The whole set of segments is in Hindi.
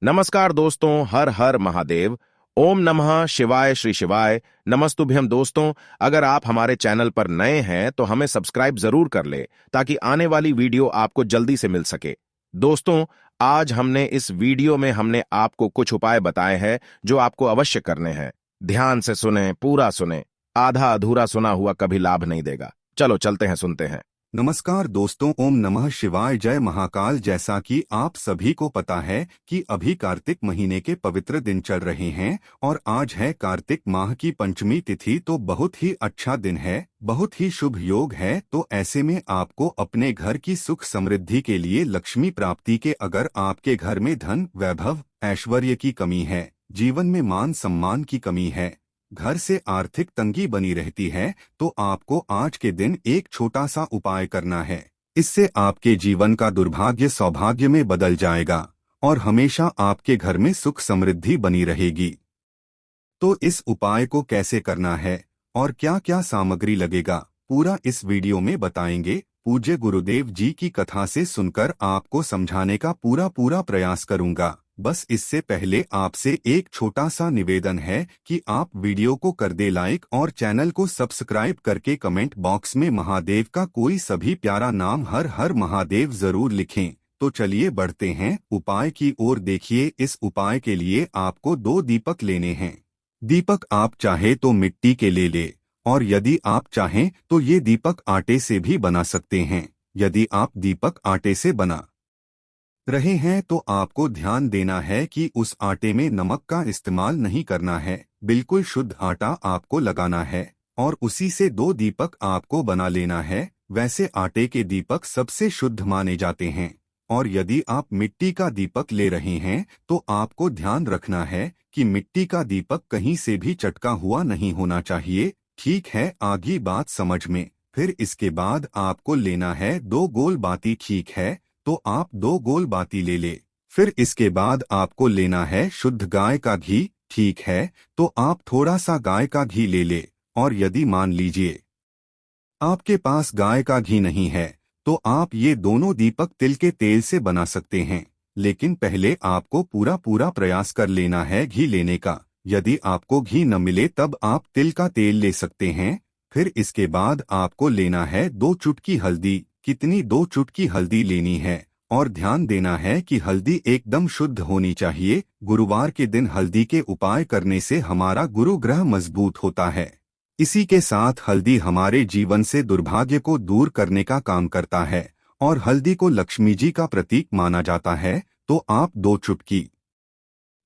नमस्कार दोस्तों, हर हर महादेव। ओम नमः शिवाय श्री शिवाय। नमस्तुभ्यम दोस्तों। अगर आप हमारे चैनल पर नए हैं तो हमें सब्सक्राइब जरूर कर ले ताकि आने वाली वीडियो आपको जल्दी से मिल सके। दोस्तों, आज इस वीडियो में हमने आपको कुछ उपाय बताए हैं जो आपको अवश्य करने हैं। ध्यान से सुने, पूरा सुने। आधा अधूरा सुना हुआ कभी लाभ नहीं देगा। चलो चलते हैं, सुनते हैं। नमस्कार दोस्तों, ओम नमः शिवाय, जय महाकाल। जैसा कि आप सभी को पता है कि अभी कार्तिक महीने के पवित्र दिन चल रहे हैं और आज है कार्तिक माह की पंचमी तिथि। तो बहुत ही अच्छा दिन है, बहुत ही शुभ योग है। तो ऐसे में आपको अपने घर की सुख समृद्धि के लिए, लक्ष्मी प्राप्ति के, अगर आपके घर में धन वैभव ऐश्वर्य की कमी है, जीवन में मान सम्मान की कमी है, घर से आर्थिक तंगी बनी रहती है, तो आपको आज के दिन एक छोटा सा उपाय करना है। इससे आपके जीवन का दुर्भाग्य सौभाग्य में बदल जाएगा और हमेशा आपके घर में सुख समृद्धि बनी रहेगी। तो इस उपाय को कैसे करना है और क्या क्या सामग्री लगेगा, पूरा इस वीडियो में बताएंगे। पूज्य गुरुदेव जी की कथा से सुनकर आपको समझाने का पूरा प्रयास करूंगा। बस इससे पहले आपसे एक छोटा सा निवेदन है कि आप वीडियो को कर दे लाइक और चैनल को सब्सक्राइब करके कमेंट बॉक्स में महादेव का कोई सभी प्यारा नाम हर हर महादेव जरूर लिखें। तो चलिए बढ़ते हैं उपाय की ओर। देखिए, इस उपाय के लिए आपको 2 दीपक लेने हैं। दीपक आप चाहे तो मिट्टी के ले ले और यदि आप चाहें तो ये दीपक आटे से भी बना सकते हैं। यदि आप दीपक आटे से बना रहे हैं तो आपको ध्यान देना है कि उस आटे में नमक का इस्तेमाल नहीं करना है। बिल्कुल शुद्ध आटा आपको लगाना है और उसी से 2 दीपक आपको बना लेना है। वैसे आटे के दीपक सबसे शुद्ध माने जाते हैं और यदि आप मिट्टी का दीपक ले रहे हैं तो आपको ध्यान रखना है कि मिट्टी का दीपक कहीं से भी चटका हुआ नहीं होना चाहिए। ठीक है, आगे बात समझ में। फिर इसके बाद आपको लेना है 2 गोल बाती। ठीक है, तो आप 2 गोल बाती ले ले। फिर इसके बाद आपको लेना है शुद्ध गाय का घी। ठीक है, तो आप थोड़ा सा गाय का घी ले ले। और यदि मान लीजिए आपके पास गाय का घी नहीं है तो आप ये दोनों दीपक तिल के तेल से बना सकते हैं, लेकिन पहले आपको पूरा प्रयास कर लेना है घी लेने का। यदि आपको घी न मिले तब आप तिल का तेल ले सकते हैं। फिर इसके बाद आपको लेना है 2 चुटकी हल्दी। कितनी? 2 चुटकी हल्दी लेनी है और ध्यान देना है कि हल्दी एकदम शुद्ध होनी चाहिए। गुरुवार के दिन हल्दी के उपाय करने से हमारा गुरु ग्रह मजबूत होता है। इसी के साथ हल्दी हमारे जीवन से दुर्भाग्य को दूर करने का काम करता है और हल्दी को लक्ष्मी जी का प्रतीक माना जाता है। तो आप 2 चुटकी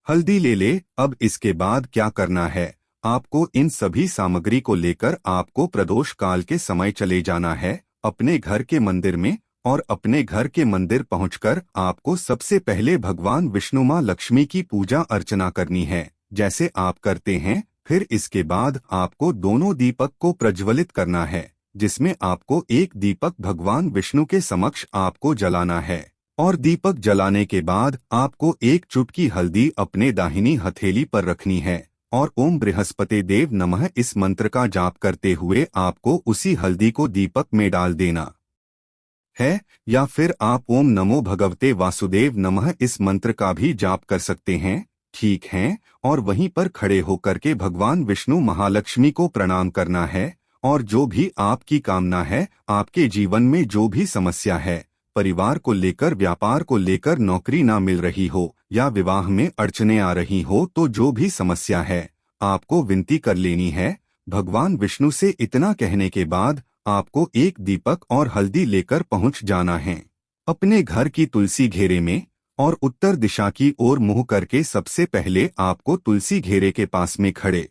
हल्दी ले ले। अब इसके बाद क्या करना है, आपको इन सभी सामग्री को लेकर आपको प्रदोष काल के समय चले जाना है अपने घर के मंदिर में। और अपने घर के मंदिर पहुंचकर आपको सबसे पहले भगवान विष्णु माँ लक्ष्मी की पूजा अर्चना करनी है, जैसे आप करते हैं। फिर इसके बाद आपको दोनों दीपक को प्रज्वलित करना है, जिसमें आपको एक दीपक भगवान विष्णु के समक्ष आपको जलाना है। और दीपक जलाने के बाद आपको 1 चुटकी हल्दी अपने दाहिनी हथेली पर रखनी है और ओम बृहस्पति देव नमः इस मंत्र का जाप करते हुए आपको उसी हल्दी को दीपक में डाल देना है। या फिर आप ओम नमो भगवते वासुदेव नमः इस मंत्र का भी जाप कर सकते हैं। ठीक है, और वहीं पर खड़े होकर के भगवान विष्णु महालक्ष्मी को प्रणाम करना है और जो भी आपकी कामना है, आपके जीवन में जो भी समस्या है, परिवार को लेकर, व्यापार को लेकर, नौकरी ना मिल रही हो या विवाह में अड़चने आ रही हो, तो जो भी समस्या है आपको विनती कर लेनी है भगवान विष्णु से। इतना कहने के बाद आपको 1 दीपक और हल्दी लेकर पहुंच जाना है अपने घर की तुलसी घेरे में और उत्तर दिशा की ओर मुंह करके सबसे पहले आपको तुलसी घेरे के पास में खड़े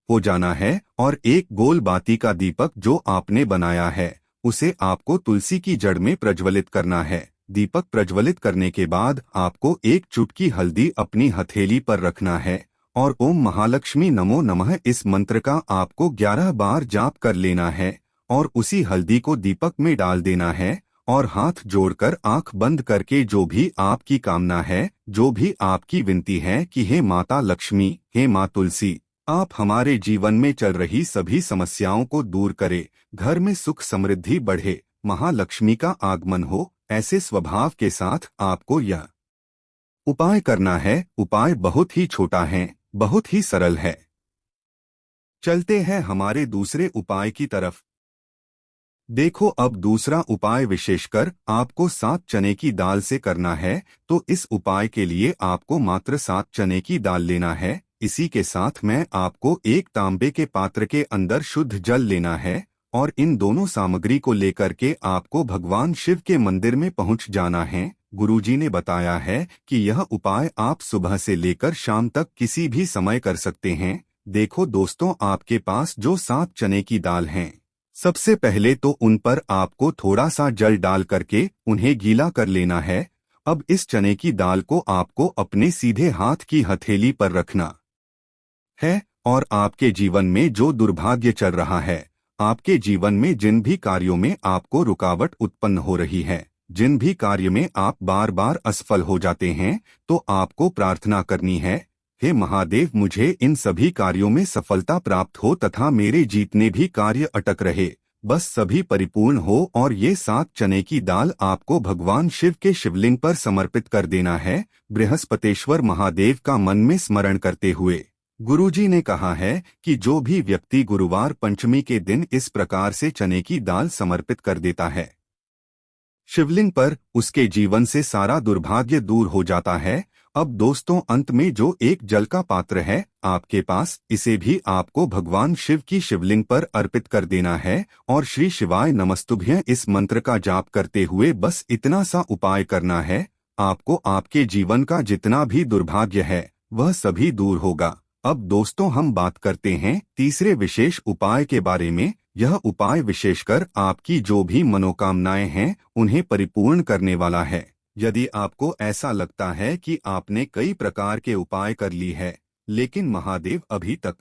हो जाना है और 1 गोल बाती का दीपक जो आपने बनाया है उसे आपको तुलसी की जड़ में प्रज्वलित करना है। दीपक प्रज्वलित करने के बाद आपको 1 चुटकी हल्दी अपनी हथेली पर रखना है और ओम महालक्ष्मी नमो नमः इस मंत्र का आपको 11 बार जाप कर लेना है और उसी हल्दी को दीपक में डाल देना है और हाथ जोड़कर आंख बंद करके जो भी आपकी कामना है, जो भी आपकी विनती है कि हे माता लक्ष्मी, हे माँ तुलसी, आप हमारे जीवन में चल रही सभी समस्याओं को दूर करे, घर में सुख समृद्धि बढ़े, महालक्ष्मी का आगमन हो, ऐसे स्वभाव के साथ आपको यह उपाय करना है। उपाय बहुत ही छोटा है, बहुत ही सरल है। चलते हैं हमारे दूसरे उपाय की तरफ। देखो, अब दूसरा उपाय विशेषकर आपको 7 चने की दाल से करना है। तो इस उपाय के लिए आपको मात्र 7 चने की दाल लेना है। इसी के साथ में आपको एक तांबे के पात्र के अंदर शुद्ध जल लेना है और इन दोनों सामग्री को लेकर के आपको भगवान शिव के मंदिर में पहुंच जाना है। गुरुजी ने बताया है कि यह उपाय आप सुबह से लेकर शाम तक किसी भी समय कर सकते हैं। देखो दोस्तों, आपके पास जो 7 चने की दाल हैं, सबसे पहले तो उन पर आपको थोड़ा सा जल डाल करके उन्हें गीला कर लेना है। अब इस चने की दाल को आपको अपने सीधे हाथ की हथेली पर रखना है और आपके जीवन में जो दुर्भाग्य चल रहा है, आपके जीवन में जिन भी कार्यों में आपको रुकावट उत्पन्न हो रही है, जिन भी कार्य में आप बार बार असफल हो जाते हैं, तो आपको प्रार्थना करनी है, हे महादेव, मुझे इन सभी कार्यों में सफलता प्राप्त हो तथा मेरे जितने भी कार्य अटक रहे, बस सभी परिपूर्ण हो। और ये 7 चने की दाल आपको भगवान शिव के शिवलिंग पर समर्पित कर देना है, बृहस्पतेश्वर महादेव का मन में स्मरण करते हुए। गुरुजी ने कहा है कि जो भी व्यक्ति गुरुवार पंचमी के दिन इस प्रकार से चने की दाल समर्पित कर देता है शिवलिंग पर, उसके जीवन से सारा दुर्भाग्य दूर हो जाता है। अब दोस्तों, अंत में जो एक जल का पात्र है आपके पास, इसे भी आपको भगवान शिव की शिवलिंग पर अर्पित कर देना है और श्री शिवाय नमस्तुभ्यं इस मंत्र का जाप करते हुए बस इतना सा उपाय करना है। आपको आपके जीवन का जितना भी दुर्भाग्य है वह सभी दूर होगा। अब दोस्तों, हम बात करते हैं तीसरे विशेष उपाय के बारे में। यह उपाय विशेषकर आपकी जो भी मनोकामनाएं हैं उन्हें परिपूर्ण करने वाला है। यदि आपको ऐसा लगता है कि आपने कई प्रकार के उपाय कर ली है, लेकिन महादेव अभी तक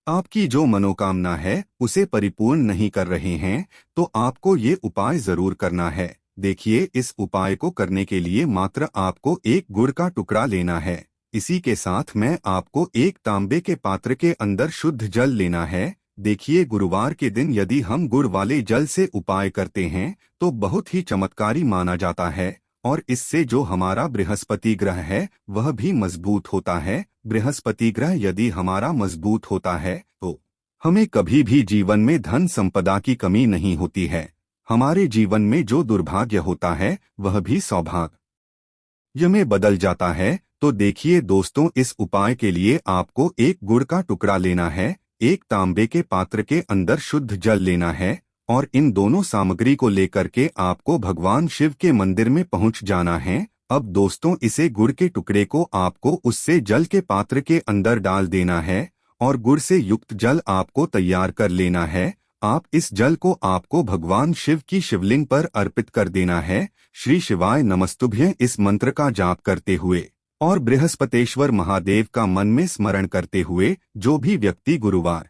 आपकी जो मनोकामना है उसे परिपूर्ण नहीं कर रहे हैं, तो आपको ये उपाय जरूर करना है। देखिए, इस उपाय को करने के लिए मात्र आपको एक गुड़ का टुकड़ा लेना है। इसी के साथ में आपको एक तांबे के पात्र के अंदर शुद्ध जल लेना है। देखिए, गुरुवार के दिन यदि हम गुड़ वाले जल से उपाय करते हैं तो बहुत ही चमत्कारी माना जाता है और इससे जो हमारा बृहस्पति ग्रह है वह भी मजबूत होता है। बृहस्पति ग्रह यदि हमारा मजबूत होता है तो हमें कभी भी जीवन में धन संपदा की कमी नहीं होती है। हमारे जीवन में जो दुर्भाग्य होता है वह भी सौभाग्य में बदल जाता है। तो देखिए दोस्तों, इस उपाय के लिए आपको एक गुड़ का टुकड़ा लेना है, एक तांबे के पात्र के अंदर शुद्ध जल लेना है और इन दोनों सामग्री को लेकर के आपको भगवान शिव के मंदिर में पहुंच जाना है। अब दोस्तों, इसे गुड़ के टुकड़े को आपको उससे जल के पात्र के अंदर डाल देना है और गुड़ से युक्त जल आपको तैयार कर लेना है। आप इस जल को आपको भगवान शिव की शिवलिंग पर अर्पित कर देना है, श्री शिवाय नमस्तुभ्यं इस मंत्र का जाप करते हुए और बृहस्पतेश्वर महादेव का मन में स्मरण करते हुए। जो भी व्यक्ति गुरुवार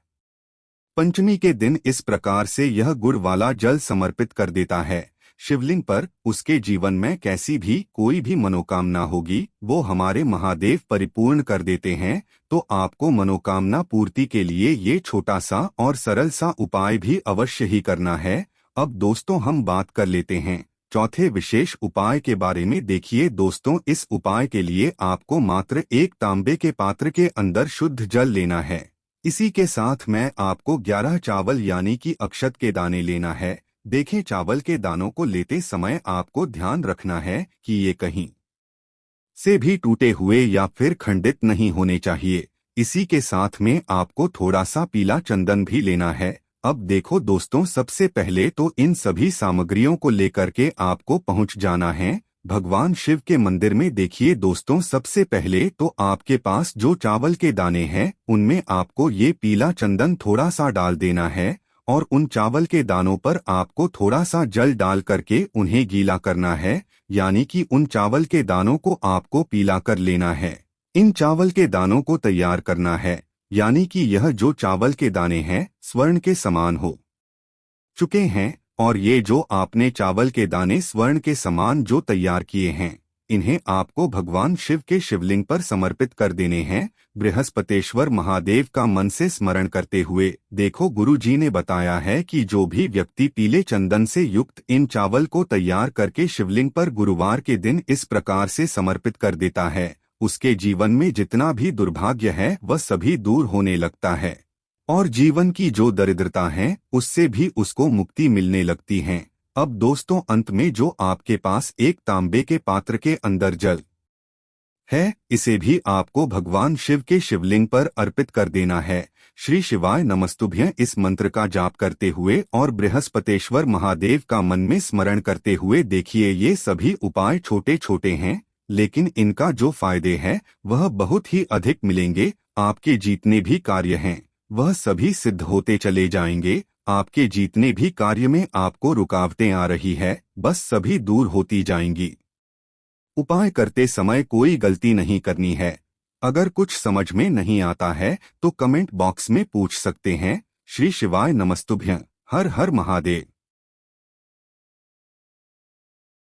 पंचमी के दिन इस प्रकार से यह गुड़ वाला जल समर्पित कर देता है शिवलिंग पर, उसके जीवन में कैसी भी कोई भी मनोकामना होगी वो हमारे महादेव परिपूर्ण कर देते हैं। तो आपको मनोकामना पूर्ति के लिए ये छोटा सा और सरल सा उपाय भी अवश्य ही करना है। अब दोस्तों, हम बात कर लेते हैं चौथे विशेष उपाय के बारे में। देखिए दोस्तों, इस उपाय के लिए आपको मात्र एक तांबे के पात्र के अंदर शुद्ध जल लेना है। इसी के साथ में आपको 11 चावल यानी कि अक्षत के दाने लेना है। देखें, चावल के दानों को लेते समय आपको ध्यान रखना है कि ये कहीं से भी टूटे हुए या फिर खंडित नहीं होने चाहिए। इसी के साथ में आपको थोड़ा सा पीला चंदन भी लेना है। अब देखो दोस्तों, सबसे पहले तो इन सभी सामग्रियों को लेकर के आपको पहुंच जाना है भगवान शिव के मंदिर में। देखिए दोस्तों, सबसे पहले तो आपके पास जो चावल के दाने हैं उनमें आपको ये पीला चंदन थोड़ा सा डाल देना है और उन चावल के दानों पर आपको थोड़ा सा जल डाल करके उन्हें गीला करना है, यानी कि उन चावल के दानों को आपको पीला कर लेना है। इन चावल के दानों को तैयार करना है, यानी कि यह जो चावल के दाने हैं स्वर्ण के समान हो चुके हैं और ये जो आपने चावल के दाने स्वर्ण के समान जो तैयार किए हैं इन्हें आपको भगवान शिव के शिवलिंग पर समर्पित कर देने हैं। बृहस्पतेश्वर महादेव का मन से स्मरण करते हुए। देखो, गुरु जी ने बताया है कि जो भी व्यक्ति पीले चंदन से युक्त इन चावल को तैयार करके शिवलिंग पर गुरुवार के दिन इस प्रकार से समर्पित कर देता है, उसके जीवन में जितना भी दुर्भाग्य है वह सभी दूर होने लगता है और जीवन की जो दरिद्रता है उससे भी उसको मुक्ति मिलने लगती है। अब दोस्तों, अंत में जो आपके पास एक तांबे के पात्र के अंदर जल है, इसे भी आपको भगवान शिव के शिवलिंग पर अर्पित कर देना है। श्री शिवाय नमस्तुभ्यं इस मंत्र का जाप करते हुए और बृहस्पतेश्वर महादेव का मन में स्मरण करते हुए देखिए, ये सभी उपाय छोटे छोटे हैं, लेकिन इनका जो फायदे हैं वह बहुत ही अधिक मिलेंगे। आपके जितने भी कार्य हैं वह सभी सिद्ध होते चले जाएंगे। आपके जितने भी कार्य में आपको रुकावटें आ रही है बस सभी दूर होती जाएंगी। उपाय करते समय कोई गलती नहीं करनी है। अगर कुछ समझ में नहीं आता है तो कमेंट बॉक्स में पूछ सकते हैं। श्री शिवाय नमस्तुभ्यं। हर हर महादेव।